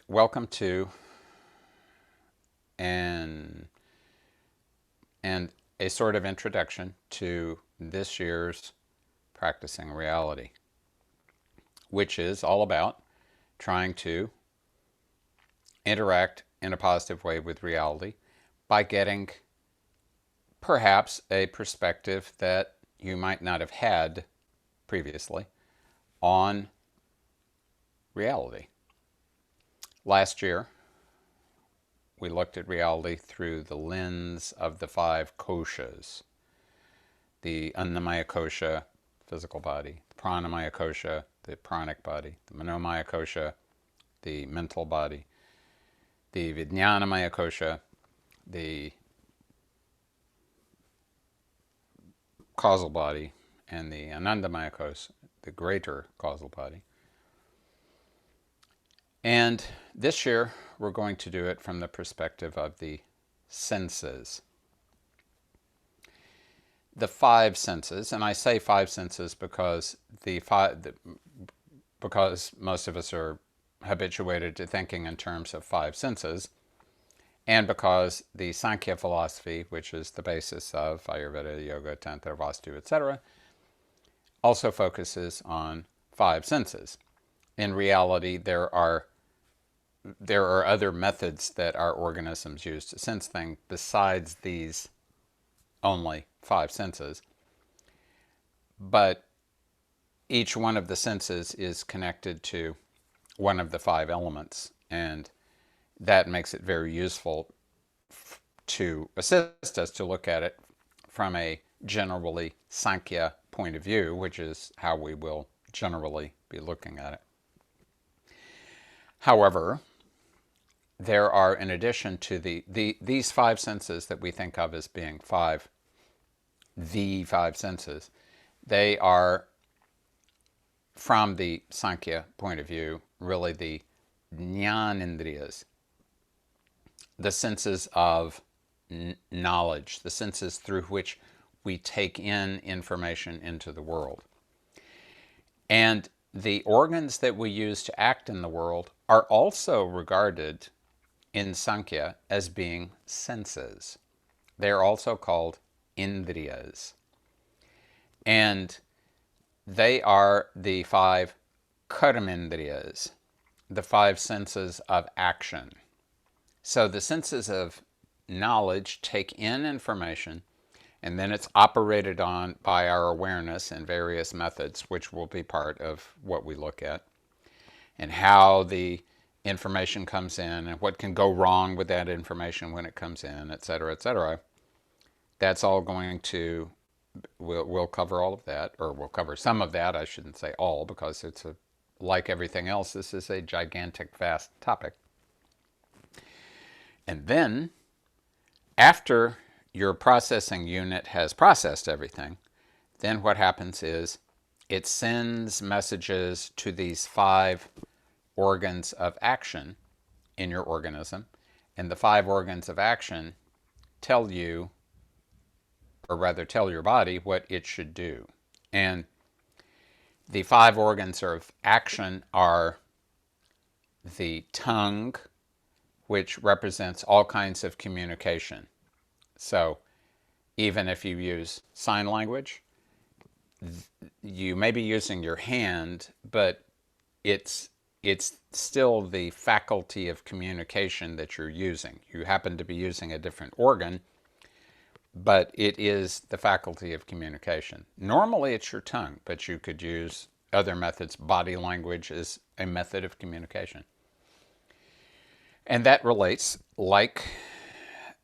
Welcome to and a sort of introduction to this year's Practicing Reality, which is all about trying to interact in a positive way with reality by getting perhaps a perspective that you might not have had previously on reality. Last year, we looked at reality through the lens of the five koshas: the annamaya kosha, physical body; the pranamaya kosha, the pranic body; the manomaya kosha, the mental body; the vijnanamaya kosha, the causal body; and the anandamaya kosha, the greater causal body. And this year, we're going to do it from the perspective of the senses. The five senses, and I say five senses because because most of us are habituated to thinking in terms of five senses, and because the Sankhya philosophy, which is the basis of Ayurveda, Yoga, Tantra, Vastu, etc., also focuses on five senses. In reality, there are other methods that our organisms use to sense things besides these only five senses. But each one of the senses is connected to one of the five elements, and that makes it very useful to assist us to look at it from a generally Sankhya point of view, which is how we will generally be looking at it. However, there are, in addition to these five senses that we think of as being the five senses, they are, from the Sankhya point of view, really the jnanindriyas, the senses of knowledge, the senses through which we take in information into the world. And the organs that we use to act in the world are also regarded in Sankhya as being senses. They are also called indriyas. And they are the five karmendriyas, the five senses of action. So the senses of knowledge take in information, and then it's operated on by our awareness in various methods, which will be part of what we look at, and how the information comes in and what can go wrong with that information when it comes in, etc., etc. That's all going to, we'll cover all of that, or we'll cover some of that. I shouldn't say all, because it's like everything else, this is a gigantic, vast topic. And then, after your processing unit has processed everything, then what happens is it sends messages to these five organs of action in your organism, and the five organs of action tell you, or rather tell your body, what it should do. And the five organs of action are the tongue, which represents all kinds of communication. So even if you use sign language, you may be using your hand, but it's still the faculty of communication that you're using. You happen to be using a different organ, but it is the faculty of communication. Normally it's your tongue, but you could use other methods. Body language is a method of communication. And that relates, like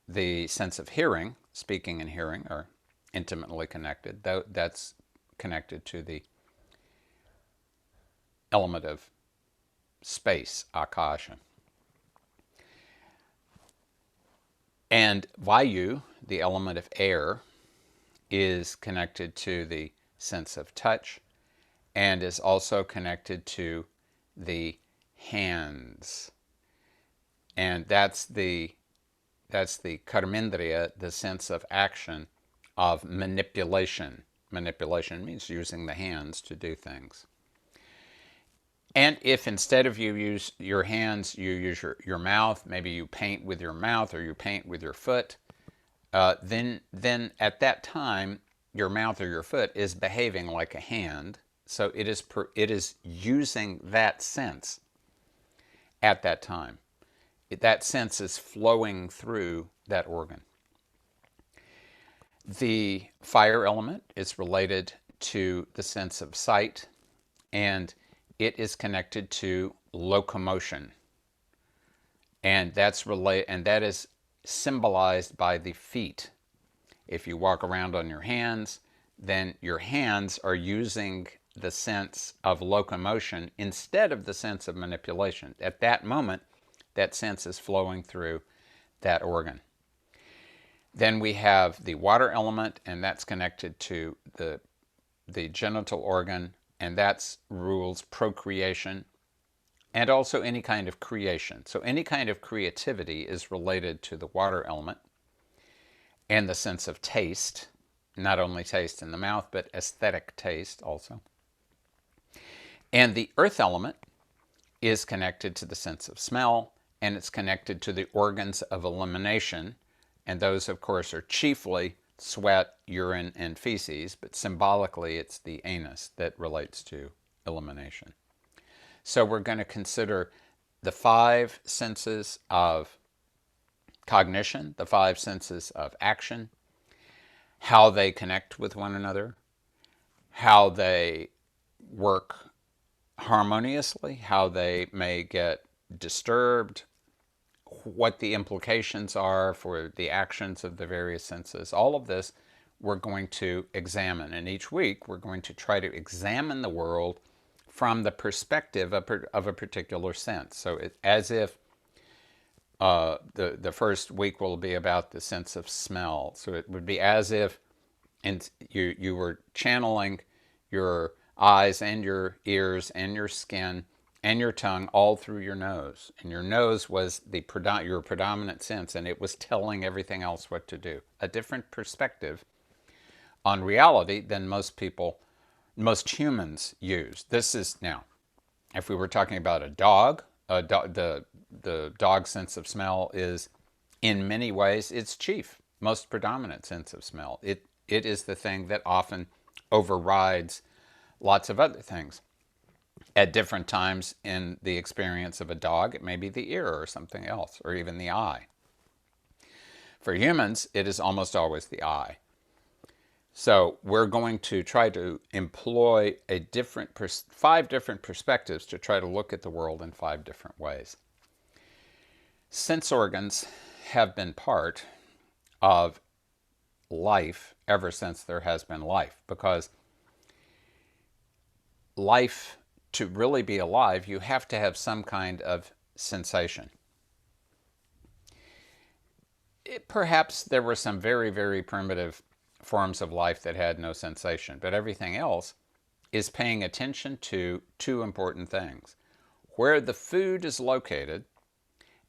the sense of hearing, speaking and hearing are intimately connected. That's connected to the element of space, akasha. And vayu, the element of air, is connected to the sense of touch and is also connected to the hands. And that's the karmendriya, the sense of action, of manipulation. Manipulation means using the hands to do things. And if instead of you use your hands, you use your mouth, maybe you paint with your mouth or you paint with your foot, then at that time, your mouth or your foot is behaving like a hand. So it is using that sense at that time. That sense is flowing through that organ. The fire element is related to the sense of sight, and it is connected to locomotion. And that is symbolized by the feet. If you walk around on your hands, then your hands are using the sense of locomotion instead of the sense of manipulation. At that moment, that sense is flowing through that organ. Then we have the water element, and that's connected to the genital organ, and that rules procreation and also any kind of creation. So any kind of creativity is related to the water element and the sense of taste, not only taste in the mouth, but aesthetic taste also. And the earth element is connected to the sense of smell, and it's connected to the organs of elimination. And those, of course, are chiefly sweat, urine, and feces, but symbolically it's the anus that relates to elimination. So we're going to consider the 5 senses of cognition, the 5 senses of action, how they connect with one another, how they work harmoniously, how they may get disturbed, what the implications are for the actions of the various senses. All of this we're going to examine. And each week we're going to try to examine the world from the perspective of a particular sense. So as if the first week will be about the sense of smell. So it would be as if you were channeling your eyes and your ears and your skin and your tongue all through your nose. And your nose was your predominant sense, and it was telling everything else what to do. A different perspective on reality than most humans use. This is now, if we were talking about a dog, the dog sense of smell is, in many ways, its chief, most predominant sense of smell. It is the thing that often overrides lots of other things. At different times in the experience of a dog, it may be the ear or something else, or even the eye. For humans, it is almost always the eye. So we're going to try to employ 5 different perspectives to try to look at the world in 5 different ways. Sense organs have been part of life ever since there has been life, because life, to really be alive, you have to have some kind of sensation. Perhaps there were some very, very primitive forms of life that had no sensation, but everything else is paying attention to 2 important things: where the food is located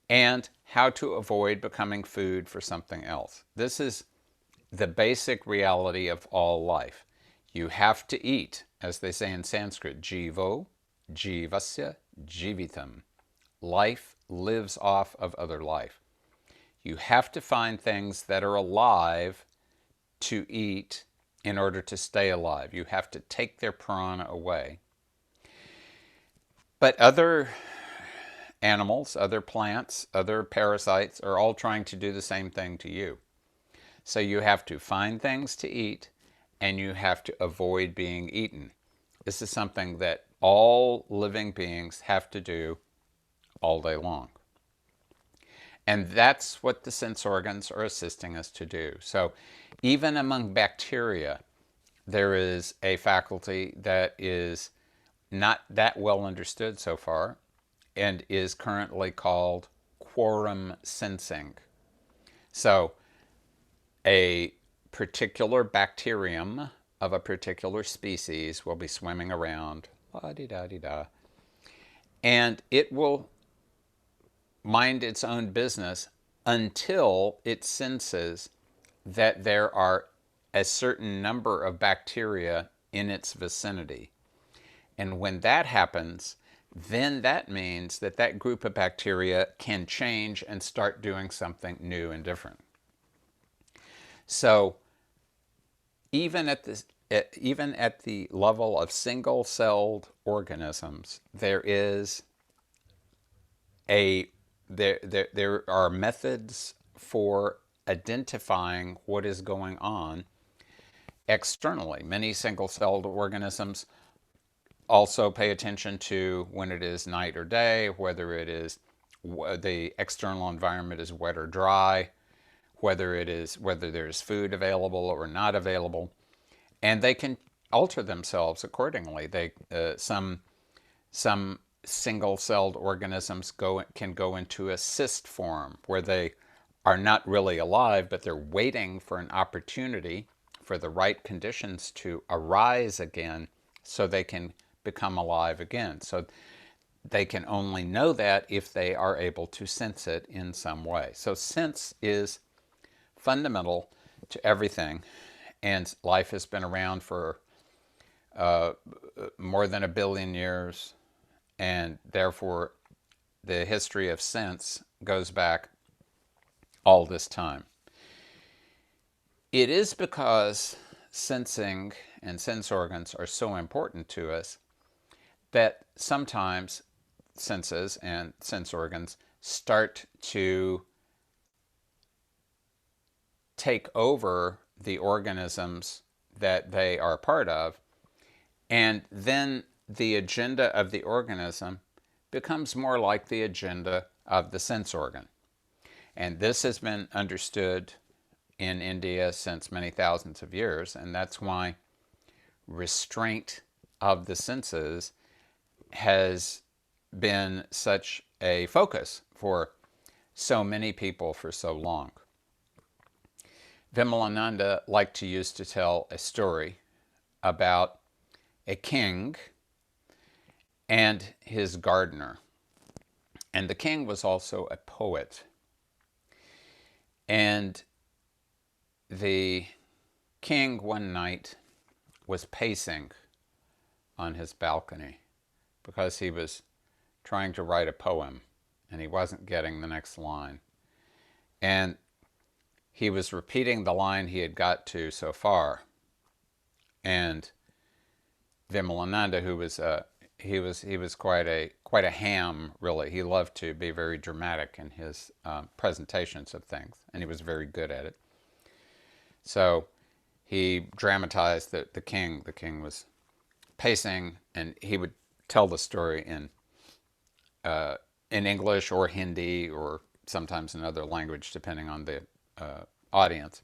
and how to avoid becoming food for something else. This is the basic reality of all life. You have to eat, as they say in Sanskrit, jivo, jivasya, jivitam. Life lives off of other life. You have to find things that are alive to eat in order to stay alive. You have to take their prana away. But other animals, other plants, other parasites are all trying to do the same thing to you. So you have to find things to eat, and you have to avoid being eaten. This is something that all living beings have to do all day long. And that's what the sense organs are assisting us to do. So even among bacteria, there is a faculty that is not that well understood so far and is currently called quorum sensing. So a particular bacterium of a particular species will be swimming around, la-di-da-di-da, and it will mind its own business until it senses that there are a certain number of bacteria in its vicinity. And when that happens, then that means that that group of bacteria can change and start doing something new and different. So even at the level of single-celled organisms, there are methods for identifying what is going on externally. Many single-celled organisms also pay attention to when it is night or day, whether it is the external environment is wet or dry, whether there's food available or not available, and they can alter themselves accordingly. Some single-celled organisms can go into a cyst form where they are not really alive, but they're waiting for an opportunity for the right conditions to arise again so they can become alive again. So they can only know that if they are able to sense it in some way. So sense is fundamental to everything, and life has been around for more than 1 billion years, and therefore the history of sense goes back all this time. It is because sensing and sense organs are so important to us that sometimes senses and sense organs start to take over the organisms that they are part of, and then the agenda of the organism becomes more like the agenda of the sense organ. And this has been understood in India since many thousands of years, and that's why restraint of the senses has been such a focus for so many people for so long. Vimalananda liked to tell a story about a king and his gardener. And the king was also a poet. And the king one night was pacing on his balcony because he was trying to write a poem and he wasn't getting the next line. And he was repeating the line he had got to so far. And Vimalananda, who was he was quite a ham, really. He loved to be very dramatic in his presentations of things, and he was very good at it. So he dramatized the king. The king was pacing, and he would tell the story in English or Hindi or sometimes another language, depending on the audience.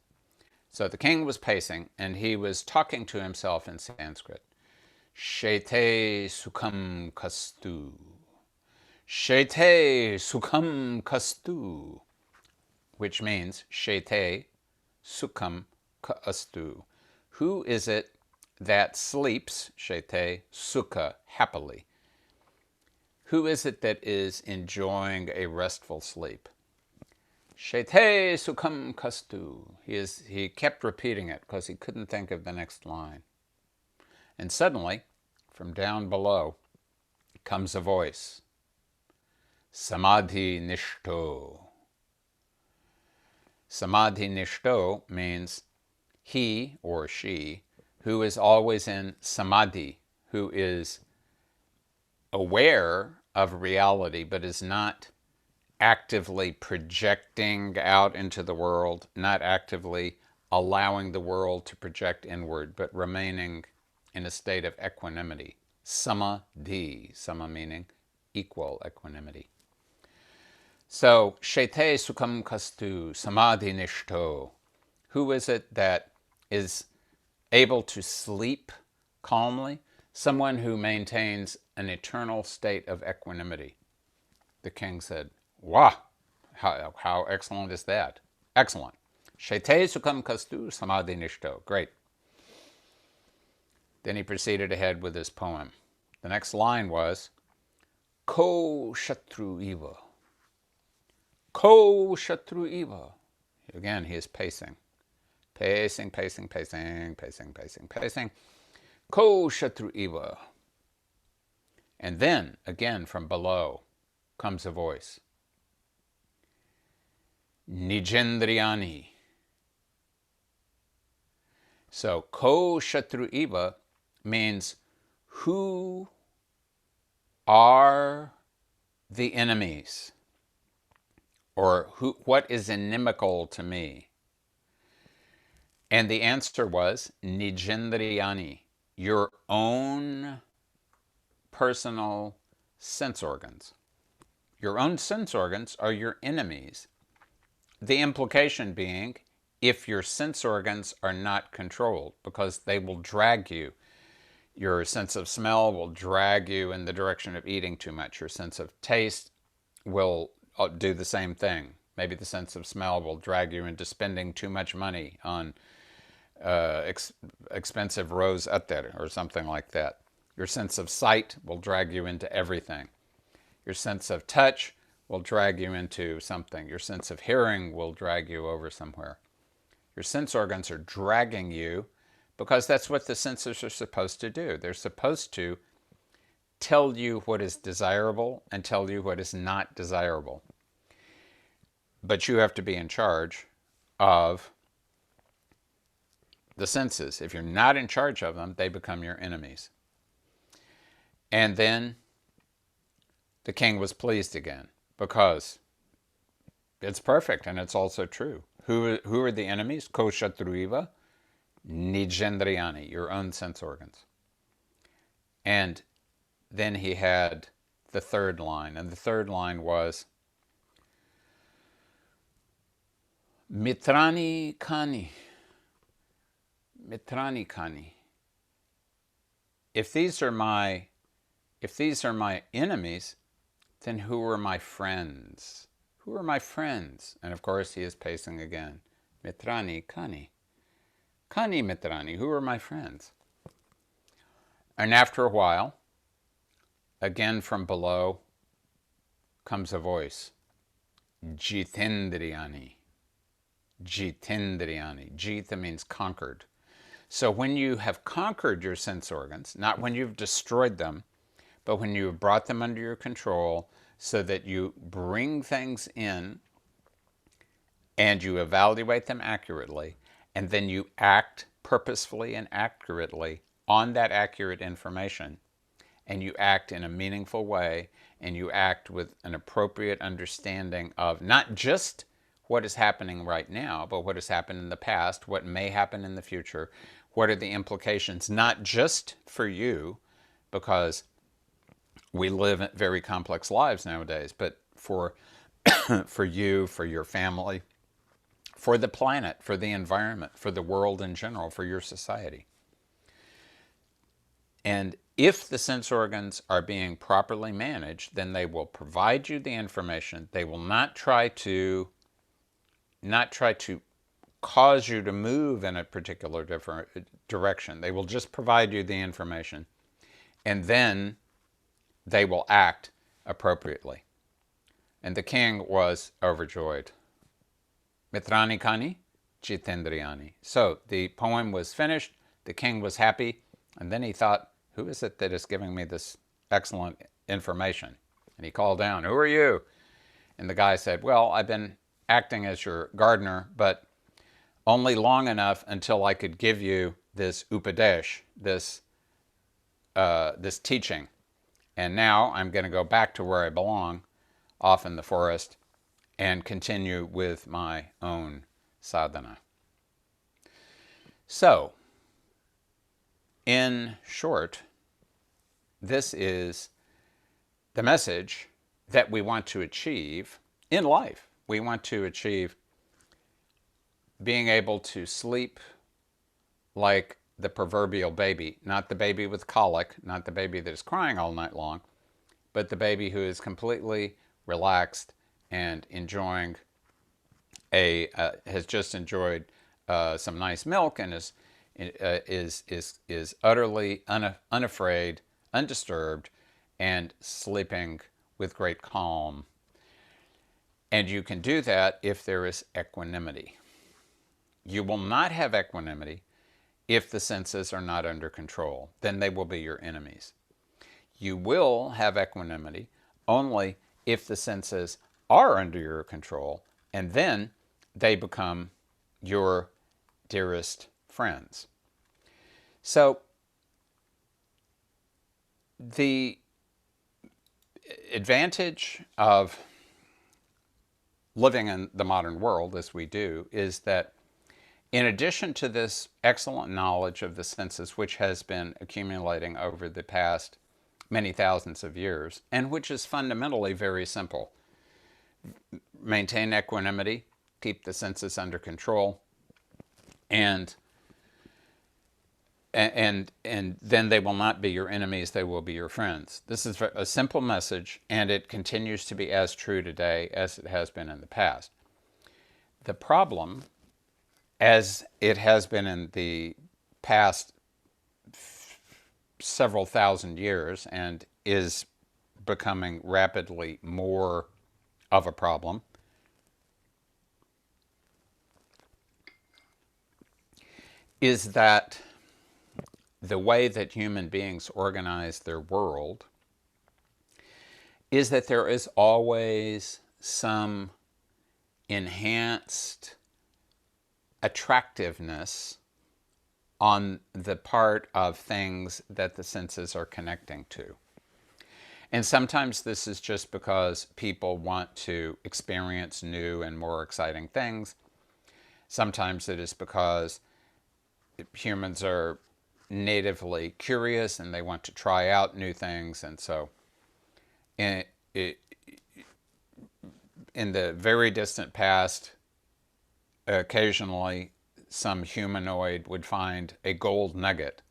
So the king was pacing, and he was talking to himself in Sanskrit. Shete sukham kastu. Shete sukham kastu. Which means, Shete sukham kastu. Who is it that sleeps, Shete, sukha, happily? Who is it that is enjoying a restful sleep? Shete sukham kastu. He kept repeating it because he couldn't think of the next line. And suddenly, from down below, comes a voice. Samadhi nishto. Samadhi nishto means he or she who is always in samadhi, who is aware of reality but is not actively projecting out into the world, not actively allowing the world to project inward, but remaining in a state of equanimity. Samadhi, sama meaning equal equanimity. So, shete sukham kastu, samadhi nishto. Who is it that is able to sleep calmly? Someone who maintains an eternal state of equanimity. The king said, "Wow, how excellent is that? Excellent. Shete sukham kastu, samadhi nishto." Great. Then he proceeded ahead with his poem. The next line was, Ko shatru iva. Ko shatru iva. Again, he is pacing. Pacing, pacing, pacing, pacing, pacing, pacing. Ko shatru iva. And then, again from below, comes a voice. Nijendriyani. So, ko shatru iva means who are the enemies, or what is inimical to me? And the answer was Nijendriyani, your own personal sense organs. Your own sense organs are your enemies. The implication being, if your sense organs are not controlled, because they will drag you. Your sense of smell will drag you in the direction of eating too much. Your sense of taste will do the same thing. Maybe the sense of smell will drag you into spending too much money on expensive rose attar or something like that. Your sense of sight will drag you into everything. Your sense of touch will drag you into something. Your sense of hearing will drag you over somewhere. Your sense organs are dragging you because that's what the senses are supposed to do. They're supposed to tell you what is desirable and tell you what is not desirable. But you have to be in charge of the senses. If you're not in charge of them, they become your enemies. And then the king was pleased again because it's perfect and it's also true. Who are the enemies? Ko shatruiva, nijendriyani, your own sense organs. And then he had the third line, and the third line was Mitrani Kani. Mitrani Kani. If these are my enemies, then who are my friends? Who are my friends? And of course he is pacing again. Mitrani Kani. Kani Mitrani, who are my friends? And after a while, again from below comes a voice. Jitendriyani. Jitendriyani. Jita means conquered. So when you have conquered your sense organs, not when you've destroyed them, but when you have brought them under your control so that you bring things in and you evaluate them accurately, and then you act purposefully and accurately on that accurate information, and you act in a meaningful way, and you act with an appropriate understanding of not just what is happening right now, but what has happened in the past, what may happen in the future, what are the implications, not just for you, because we live very complex lives nowadays, but for for you, for your family, for the planet, for the environment, for the world in general, for your society. And if the sense organs are being properly managed, then they will provide you the information. They will not try to cause you to move in a particular different direction. They will just provide you the information, and then they will act appropriately. And the king was overjoyed. Mitrani Kani, Jitendriyani. So the poem was finished. The king was happy. And then he thought, who is it that is giving me this excellent information? And he called down, who are you? And the guy said, well, I've been acting as your gardener, but only long enough until I could give you this upadesh, this teaching. And now I'm going to go back to where I belong, off in the forest, and continue with my own sadhana. So, in short, this is the message that we want to achieve in life. We want to achieve being able to sleep like the proverbial baby, not the baby with colic, not the baby that is crying all night long, but the baby who is completely relaxed and enjoying has just enjoyed some nice milk and is utterly unafraid, undisturbed, and sleeping with great calm. And you can do that if there is equanimity. You will not have equanimity if the senses are not under control. Then they will be your enemies. You will have equanimity only if the senses are under your control, and then they become your dearest friends. So, the advantage of living in the modern world as we do is that in addition to this excellent knowledge of the senses, which has been accumulating over the past many thousands of years, and which is fundamentally very simple, maintain equanimity, keep the senses under control, and then they will not be your enemies, they will be your friends. This is a simple message, and it continues to be as true today as it has been in the past. The problem, as it has been in the past several thousand years and is becoming rapidly more of a problem, is that the way that human beings organize their world is that there is always some enhanced attractiveness on the part of things that the senses are connecting to. And sometimes this is just because people want to experience new and more exciting things. Sometimes it is because humans are natively curious and they want to try out new things. And so in the very distant past, occasionally some humanoid would find a gold nugget.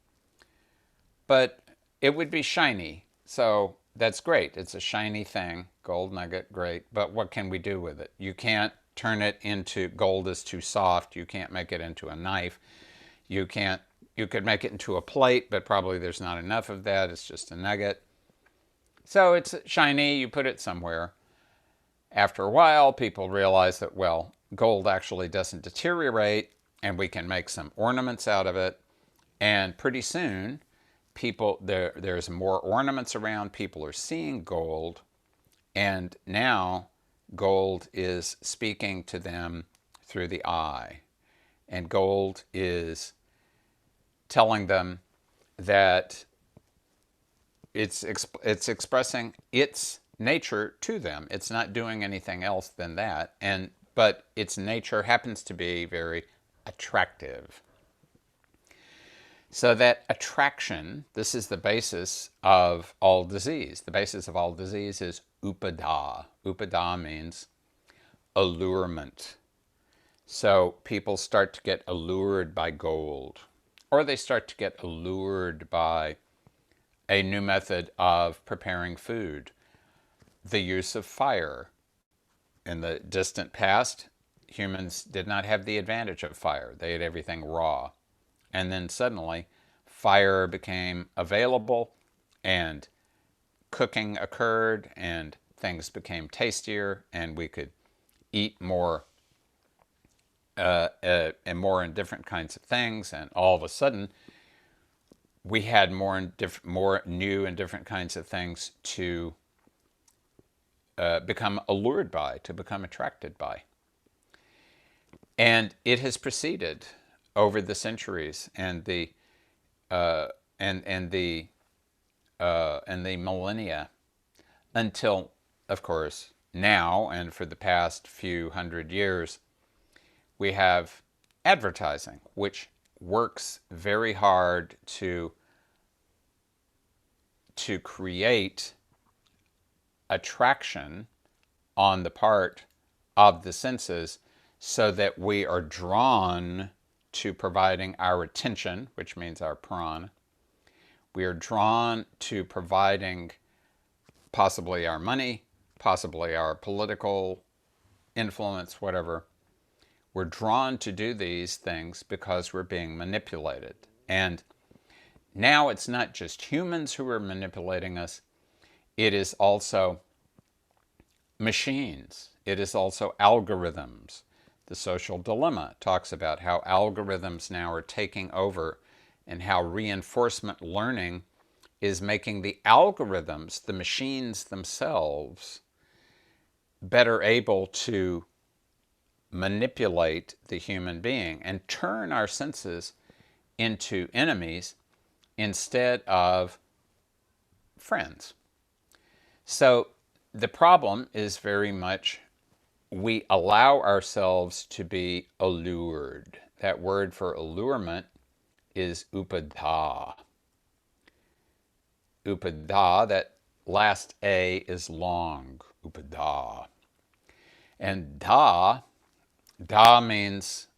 But it would be shiny. So that's great. It's a shiny thing. Gold nugget, great. But what can we do with it? You can't turn it into, gold is too soft. You can't make it into a knife. You could make it into a plate, but probably there's not enough of that. It's just a nugget. So it's shiny. You put it somewhere. After a while, people realize that, well, gold actually doesn't deteriorate, and we can make some ornaments out of it. And pretty soon, there's more ornaments around. People are seeing gold, and now gold is speaking to them through the eye, and gold is telling them that it's expressing its nature to them. It's not doing anything else than that, but its nature happens to be very attractive. So that attraction, this is the basis of all disease. The basis of all disease is upada. Upada means allurement. So people start to get allured by gold, or they start to get allured by a new method of preparing food, the use of fire. In the distant past, humans did not have the advantage of fire. They ate everything raw. And then suddenly, fire became available, and cooking occurred, and things became tastier, and we could eat more and more in different kinds of things. And all of a sudden, we had more new and different kinds of things to become allured by, to become attracted by. And it has proceeded over the centuries and the millennia until, of course, now and for the past few hundred years, we have advertising, which works very hard to create attraction on the part of the senses so that we are drawn to providing our attention, which means our prana. We are drawn to providing possibly our money, possibly our political influence, whatever. We're drawn to do these things because we're being manipulated. And now it's not just humans who are manipulating us, it is also machines. It is also algorithms. The Social Dilemma talks about how algorithms now are taking over and how reinforcement learning is making the algorithms, the machines themselves, better able to manipulate the human being and turn our senses into enemies instead of friends. So the problem is very much we allow ourselves to be allured. That word for allurement is upadha. Upadha, that last A is long. Upadha. And da means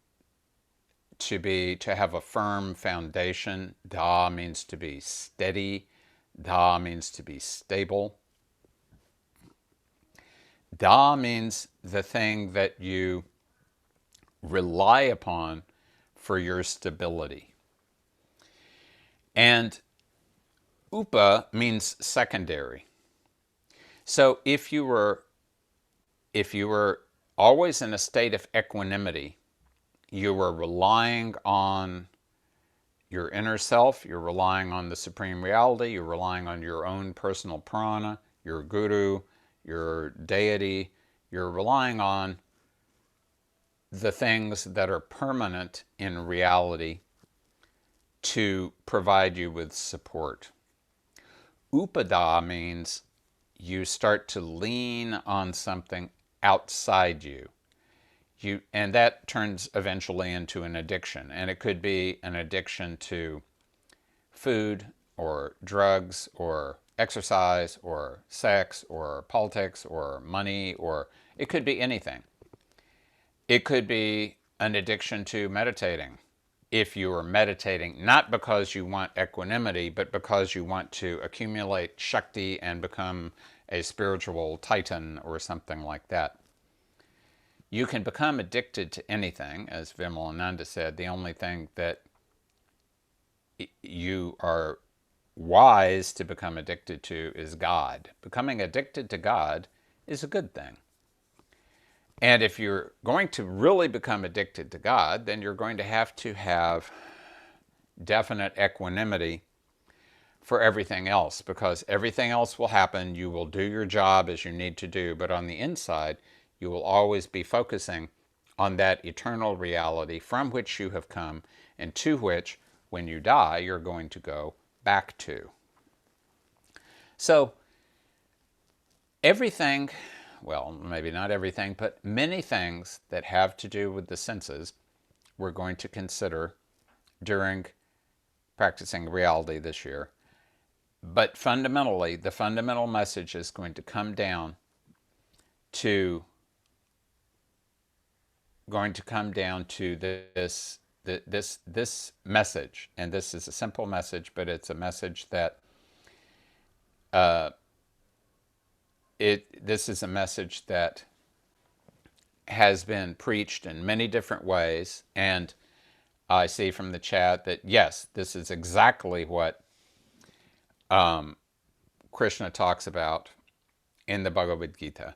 to have a firm foundation. Da means to be steady. Da means to be stable. Da means the thing that you rely upon for your stability. And upa means secondary. So if you were always in a state of equanimity, you were relying on your inner self, you're relying on the supreme reality, you're relying on your own personal prana, your guru, your deity, you're relying on the things that are permanent in reality to provide you with support. Upada means you start to lean on something outside you. And that turns eventually into an addiction. And it could be an addiction to food or drugs or exercise or sex or politics or money, or it could be anything. It could be an addiction to meditating. If you are meditating not because you want equanimity, but because you want to accumulate Shakti and become a spiritual titan or something like that. You can become addicted to anything, as Vimalananda said. The only thing that you are wise to become addicted to is God. Becoming addicted to God is a good thing. And if you're going to really become addicted to God, then you're going to have definite equanimity for everything else, because everything else will happen. You will do your job as you need to do, but on the inside, you will always be focusing on that eternal reality from which you have come and to which, when you die, you're going to go back to. So, everything, well, maybe not everything, but many things that have to do with the senses, we're going to consider during practicing reality this year. But fundamentally, the fundamental message is going to come down to this message, and this is a simple message, but it's a message that this is a message that has been preached in many different ways, and I see from the chat that yes, this is exactly what Krishna talks about in the Bhagavad Gita.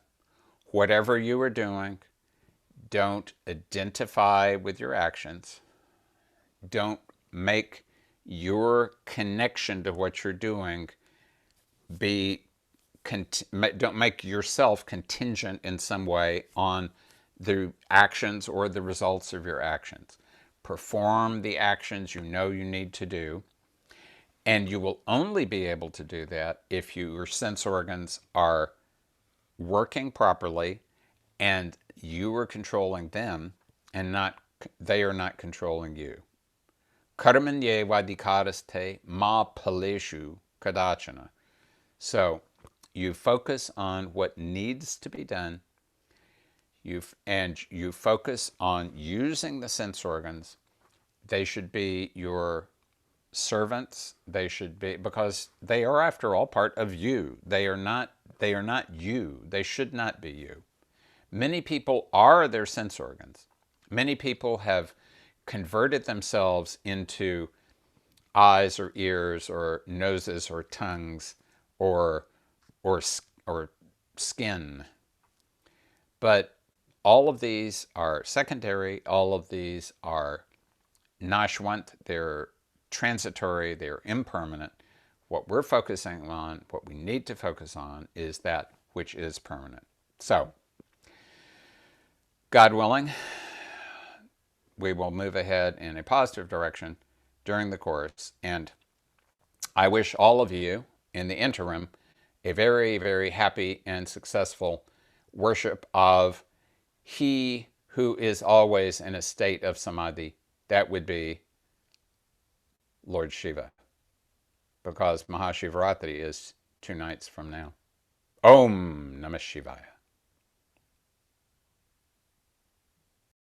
Whatever you are doing, don't identify with your actions. Don't make your connection to what you're doing don't make yourself contingent in some way on the actions or the results of your actions. Perform the actions you know you need to do, and you will only be able to do that if your sense organs are working properly and you are controlling them and they are not controlling you. Karmanye vadikaraste ma paleshu kadachana. So you focus on what needs to be done, and you focus on using the sense organs. They should be your servants. They should be, because they are, after all, part of you. They are not you. They should not be you. Many people are their sense organs. Many people have converted themselves into eyes or ears or noses or tongues or skin. But all of these are secondary. All of these are nashwant. They're transitory. They're impermanent. What we're focusing on, what we need to focus on, is that which is permanent. So, God willing, we will move ahead in a positive direction during the course. And I wish all of you, in the interim, a very, very happy and successful worship of He who is always in a state of samadhi. That would be Lord Shiva, because Mahashivaratri is 2 nights from now. Om Namah Shivaya.